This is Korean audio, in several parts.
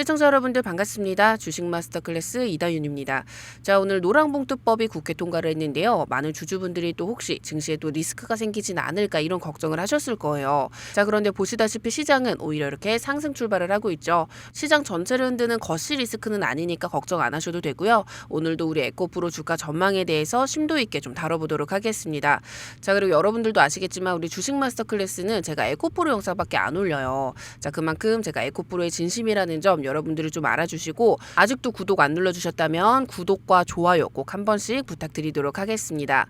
시청자 여러분들 반갑습니다. 주식 마스터 클래스 이다윤입니다. 자, 오늘 노랑봉투법이 국회 통과를 했는데요. 많은 주주분들이 또 혹시 증시에 또 리스크가 생기진 않을까 이런 걱정을 하셨을 거예요. 자, 그런데 보시다시피 시장은 오히려 이렇게 상승 출발을 하고 있죠. 시장 전체를 흔드는 거시 리스크는 아니니까 걱정 안 하셔도 되고요. 오늘도 우리 에코프로 주가 전망에 대해서 심도 있게 좀 다뤄보도록 하겠습니다. 자, 그리고 여러분들도 아시겠지만 우리 주식 마스터 클래스는 제가 에코프로 영상밖에 안 올려요. 자, 그만큼 제가 에코프로의 진심이라는 점 여러분들이 좀 알아주시고, 아직도 구독 안 눌러주셨다면 구독과 좋아요 꼭 한 번씩 부탁드리도록 하겠습니다.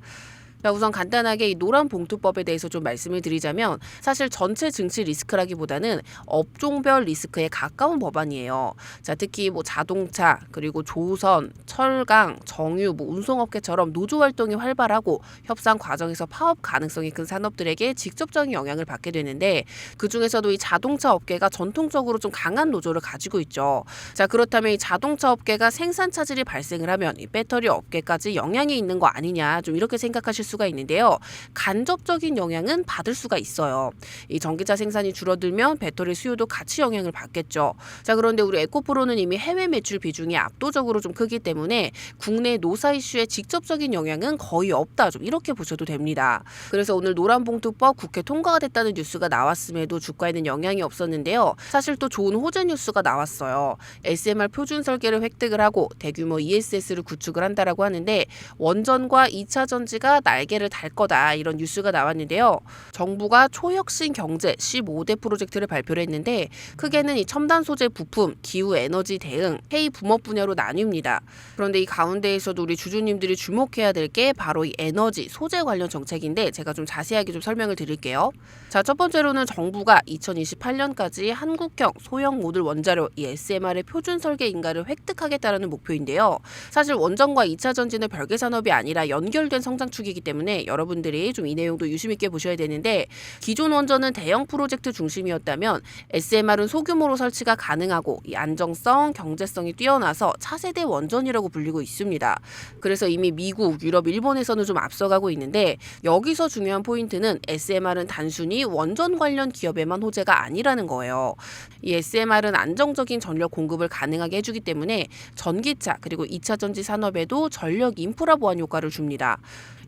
자, 우선 간단하게 이 노란 봉투법에 대해서 좀 말씀을 드리자면, 사실 전체 증시 리스크라기보다는 업종별 리스크에 가까운 법안이에요. 자, 특히 뭐 자동차, 그리고 조선, 철강, 정유, 뭐 운송업계처럼 노조 활동이 활발하고 협상 과정에서 파업 가능성이 큰 산업들에게 직접적인 영향을 받게 되는데, 그 중에서도 이 자동차 업계가 전통적으로 좀 강한 노조를 가지고 있죠. 자, 그렇다면 이 자동차 업계가 생산 차질이 발생을 하면 이 배터리 업계까지 영향이 있는 거 아니냐, 좀 이렇게 생각하실 수가 있는데요. 간접적인 영향은 받을 수가 있어요. 이 전기차 생산이 줄어들면 배터리 수요도 같이 영향을 받겠죠. 자, 그런데 우리 에코프로는 이미 해외 매출 비중이 압도적으로 좀 크기 때문에 국내 노사 이슈에 직접적인 영향은 거의 없다, 좀 이렇게 보셔도 됩니다. 그래서 오늘 노란봉투법 국회 통과가 됐다는 뉴스가 나왔음에도 주가에는 영향이 없었는데요. 사실 또 좋은 호재 뉴스가 나왔어요. SMR 표준 설계를 획득을 하고 대규모 ESS를 구축을 한다라고 하는데, 원전과 2차 전지가 날개를 달 거다, 이런 뉴스가 나왔는데요. 정부가 초혁신 경제 15대 프로젝트를 발표를 했는데, 크게는 이 첨단 소재 부품, 기후 에너지 대응, 해이 붐업 분야로 나뉩니다. 그런데 이 가운데에서도 우리 주주님들이 주목해야 될 게 바로 이 에너지 소재 관련 정책인데, 제가 좀 자세하게 좀 설명을 드릴게요. 자, 첫 번째로는 정부가 2028년까지 한국형 소형 모듈 원자료 이 SMR의 표준 설계 인가를 획득하겠다라는 목표인데요. 사실 원전과 2차 전지는 별개 산업이 아니라 연결된 성장축이기 때문에 여러분들이 좀 이 내용도 유심 있게 보셔야 되는데, 기존 원전은 대형 프로젝트 중심이었다면 SMR은 소규모로 설치가 가능하고 이 안정성, 경제성이 뛰어나서 차세대 원전이라고 불리고 있습니다. 그래서 이미 미국, 유럽, 일본에서는 좀 앞서가고 있는데, 여기서 중요한 포인트는 SMR은 단순히 원전 관련 기업에만 호재가 아니라는 거예요. 이 SMR은 안정적인 전력 공급을 가능하게 해주기 때문에 전기차 그리고 2차 전지 산업에도 전력 인프라 보완 효과를 줍니다.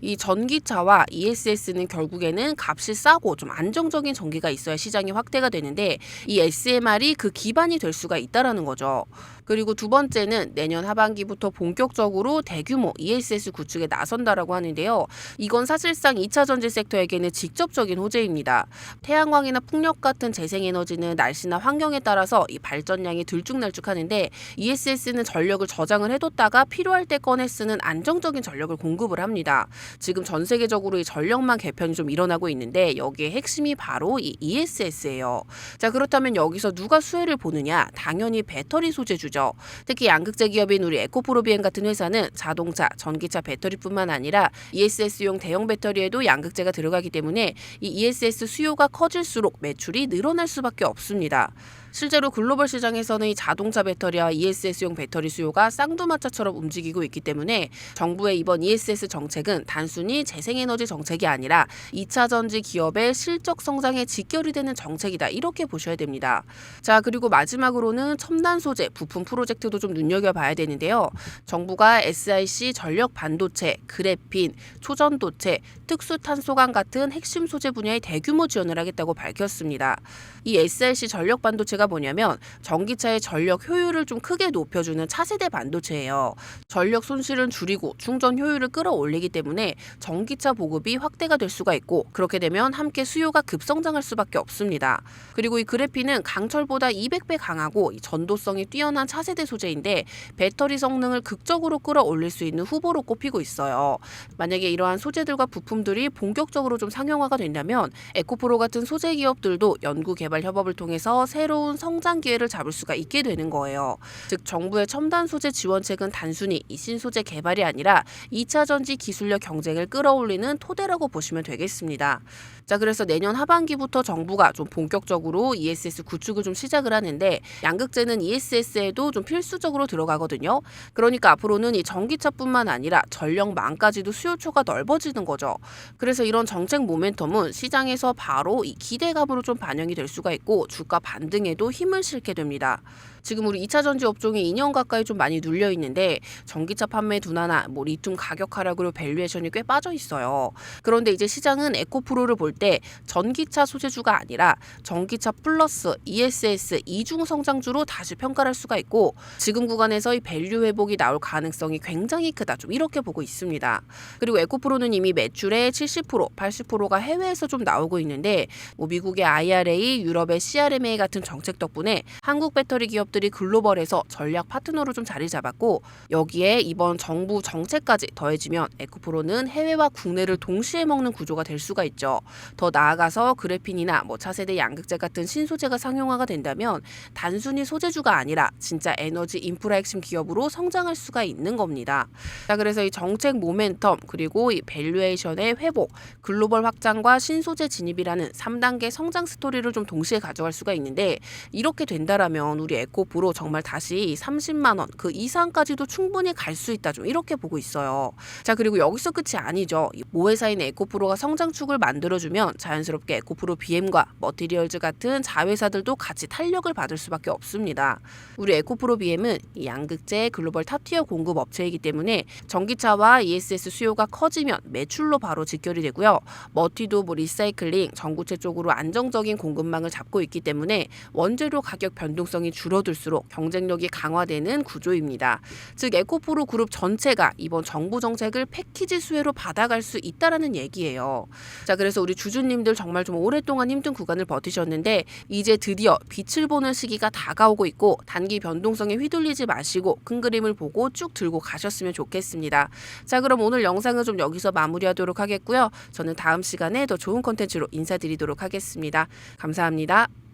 이 전기차와 ESS는 결국에는 값이 싸고 좀 안정적인 전기가 있어야 시장이 확대가 되는데, 이 SMR이 그 기반이 될 수가 있다라는 거죠. 그리고 두 번째는 내년 하반기부터 본격적으로 대규모 ESS 구축에 나선다라고 하는데요. 이건 사실상 2차 전지 섹터에게는 직접적인 호재입니다. 태양광이나 풍력 같은 재생에너지는 날씨나 환경에 따라서 이 발전량이 들쭉날쭉하는데, ESS는 전력을 저장을 해뒀다가 필요할 때 꺼내 쓰는 안정적인 전력을 공급을 합니다. 지금 전 세계적으로 이 전력망 개편이 좀 일어나고 있는데, 여기에 핵심이 바로 이 ESS예요. 자, 그렇다면 여기서 누가 수혜를 보느냐? 당연히 배터리 소재주죠. 특히 양극재 기업인 우리 에코프로비엔 같은 회사는 자동차, 전기차 배터리뿐만 아니라 ESS용 대형 배터리에도 양극재가 들어가기 때문에 이 ESS 수요가 커질수록 매출이 늘어날 수밖에 없습니다. 실제로 글로벌 시장에서는 이 자동차 배터리와 ESS용 배터리 수요가 쌍두마차처럼 움직이고 있기 때문에 정부의 이번 ESS 정책은 단순히 재생에너지 정책이 아니라 2차 전지 기업의 실적 성장에 직결이 되는 정책이다, 이렇게 보셔야 됩니다. 자, 그리고 마지막으로는 첨단 소재 부품 프로젝트도 좀 눈여겨봐야 되는데요. 정부가 SiC 전력 반도체, 그래핀, 초전도체, 특수탄소광 같은 핵심 소재 분야에 대규모 지원을 하겠다고 밝혔습니다. 이 SiC 전력 반도체가 뭐냐면 전기차의 전력 효율을 좀 크게 높여주는 차세대 반도체예요. 전력 손실은 줄이고 충전 효율을 끌어올리기 때문에 전기차 보급이 확대가 될 수가 있고, 그렇게 되면 함께 수요가 급성장할 수밖에 없습니다. 그리고 이 그래핀은 강철보다 200배 강하고 이 전도성이 뛰어난 차세대 소재인데, 배터리 성능을 극적으로 끌어올릴 수 있는 후보로 꼽히고 있어요. 만약에 이러한 소재들과 부품들이 본격적으로 좀 상용화가 된다면 에코프로 같은 소재 기업들도 연구 개발 협업을 통해서 새로운 성장 기회를 잡을 수가 있게 되는 거예요. 즉, 정부의 첨단 소재 지원책은 단순히 이 신소재 개발이 아니라 2차 전지 기술력 경쟁을 끌어올리는 토대라고 보시면 되겠습니다. 자, 그래서 내년 하반기부터 정부가 좀 본격적으로 ESS 구축을 좀 시작을 하는데, 양극재는 ESS에도 좀 필수적으로 들어가거든요. 그러니까 앞으로는 이 전기차뿐만 아니라 전력망까지도 수요처가 넓어지는 거죠. 그래서 이런 정책 모멘텀은 시장에서 바로 이 기대감으로 좀 반영이 될 수가 있고, 주가 반등에도 또 힘을 실게 됩니다. 지금 우리 2차 전지 업종이 2년 가까이 좀 많이 눌려 있는데 전기차 판매 둔화나 리튬 가격 하락으로 밸류에이션이 꽤 빠져 있어요. 그런데 이제 시장은 에코프로를 볼 때 전기차 소재주가 아니라 전기차 플러스 ESS 이중 성장주로 다시 평가할 수가 있고 지금 구간에서 이 밸류 회복이 나올 가능성이 굉장히 크다. 좀 이렇게 보고 있습니다. 그리고 에코프로는 이미 매출의 70%, 80%가 해외에서 좀 나오고 있는데 미국의 IRA, 유럽의 CRMA 같은 정책 덕분에 한국 배터리 기업들이 글로벌에서 전략 파트너로 좀 자리 잡았고 여기에 이번 정부 정책까지 더해지면 에코프로는 해외와 국내를 동시에 먹는 구조가 될 수가 있죠. 더 나아가서 그래핀이나 차세대 양극재 같은 신소재가 상용화가 된다면 단순히 소재주가 아니라 진짜 에너지 인프라 핵심 기업으로 성장할 수가 있는 겁니다. 자, 그래서 이 정책 모멘텀 그리고 이 밸류에이션의 회복, 글로벌 확장과 신소재 진입이라는 3단계 성장 스토리를 좀 동시에 가져갈 수가 있는데 이렇게 된다라면 우리 에코프로 정말 다시 30만 원 그 이상까지도 충분히 갈 수 있다. 좀 이렇게 보고 있어요. 자, 그리고 여기서 끝이 아니죠. 모회사인 에코프로가 성장축을 만들어주면 자연스럽게 에코프로 BM과 머티리얼즈 같은 자회사들도 같이 탄력을 받을 수밖에 없습니다. 우리 에코프로 BM은 이 양극재 글로벌 탑티어 공급 업체이기 때문에 전기차와 ESS 수요가 커지면 매출로 바로 직결이 되고요. 머티도 리사이클링, 전구체 쪽으로 안정적인 공급망을 잡고 있기 때문에 원재료 가격 변동성이 줄어들수록 경쟁력이 강화되는 구조입니다. 즉 에코프로 그룹 전체가 이번 정부 정책을 패키지 수혜로 받아갈 수 있다라는 얘기예요. 자, 그래서 우리 주주님들 정말 좀 오랫동안 힘든 구간을 버티셨는데 이제 드디어 빛을 보는 시기가 다가오고 있고 단기 변동성에 휘둘리지 마시고 큰 그림을 보고 쭉 들고 가셨으면 좋겠습니다. 자, 그럼 오늘 영상은 좀 여기서 마무리하도록 하겠고요. 저는 다음 시간에 더 좋은 콘텐츠로 인사드리도록 하겠습니다. 감사합니다.